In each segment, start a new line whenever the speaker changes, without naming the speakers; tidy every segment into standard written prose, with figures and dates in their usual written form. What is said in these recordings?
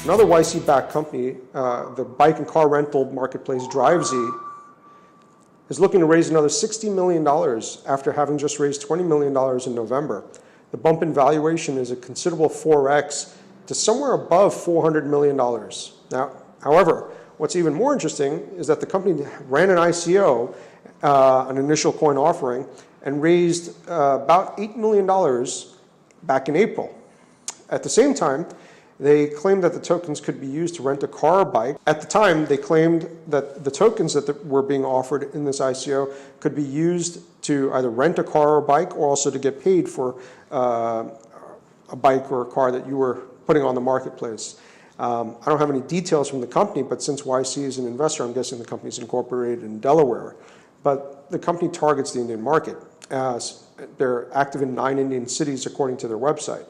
Another YC-backed company, the bike and car rental marketplace Drivezy, is looking to raise another $60 million after having just raised $20 million in November. The bump in valuation is a considerable 4x to somewhere above $400 million. Now, however, what's even more interesting is that the company ran an ICO, an initial coin offering, and raised about $8 million back in April. At the same time, they claimed that the tokens could be used to rent a car or bike. At the time, they claimed that the tokens that were being offered in this ICO could be used to either rent a car or bike, or also to get paid for a bike or a car that you were putting on the marketplace. I don't have any details from the company, but since YC is an investor, I'm guessing the company is incorporated in Delaware. But the company targets the Indian market. They're active in 9 Indian cities, according to their website.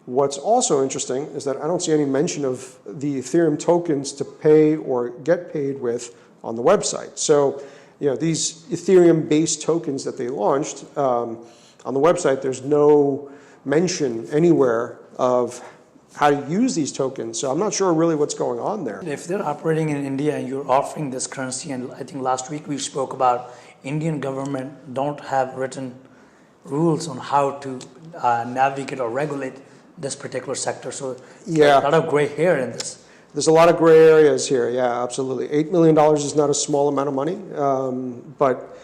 What's also interesting is that I don't see any mention of the Ethereum tokens to pay or get paid with on the website. So, these Ethereum-based tokens that they launched, on the website, there's no mention anywhere of how to use these tokens. So I'm not sure really what's going on there.
If they're operating in India and you're offering this currency, and I think last week we spoke about Indian government don't have written rules on how to navigate or regulate this particular sector. So
yeah,
a lot of gray hair in this.
There's a lot of gray areas here. Yeah, absolutely. $8 million is not a small amount of money, but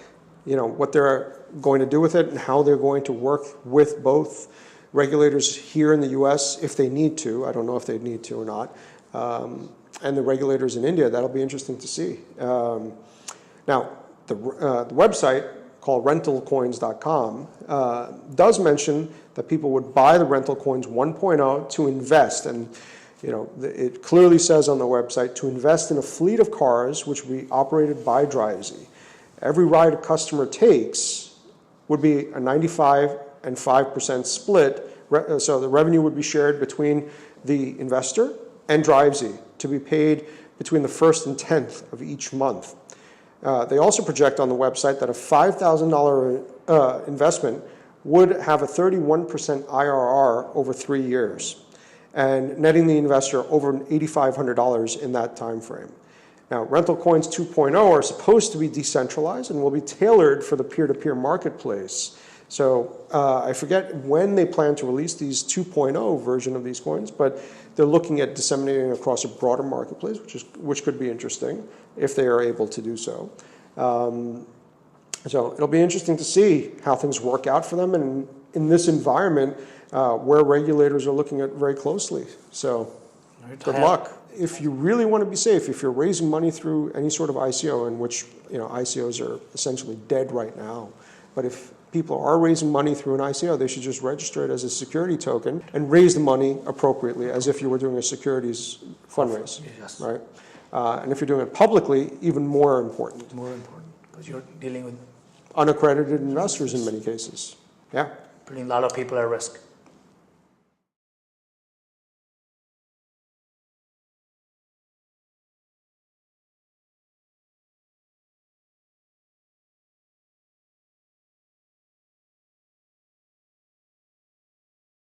what they're going to do with it and how they're going to work with both regulators here in the U.S. if they need to. I don't know if they need to or not. And the regulators in India, that'll be interesting to see. Now, the website called RentalCoins.com does mention that people would buy the RentalCoins 1.0 to invest. And it clearly says on the website to invest in a fleet of cars which will be operated by Drivezy. Every ride a customer takes would be a 95 and 5% split. So the revenue would be shared between the investor and Drivezy to be paid between the 1st and 10th of each month. They also project on the website that a $5,000 investment would have a 31% IRR over 3 years, and netting the investor over $8,500 in that time frame. Now, RentalCoins 2.0 are supposed to be decentralized and will be tailored for the peer-to-peer marketplace. So I forget when they plan to release these 2.0 version of these coins, but they're looking at disseminating across a broader marketplace, which could be interesting if they are able to do so. So it'll be interesting to see how things work out for them, and in this environment where regulators are looking at very closely. So good luck. If you really want to be safe, if you're raising money through any sort of ICO, in which ICOs are essentially dead right now, but if people are raising money through an ICO, they should just register it as a security token and raise the money appropriately as if you were doing a securities fundraise.
Yes.
Right? And if you're doing it publicly, even more important.
More important, because you're dealing with
unaccredited investors in many cases. Yeah.
Putting a lot of people at risk.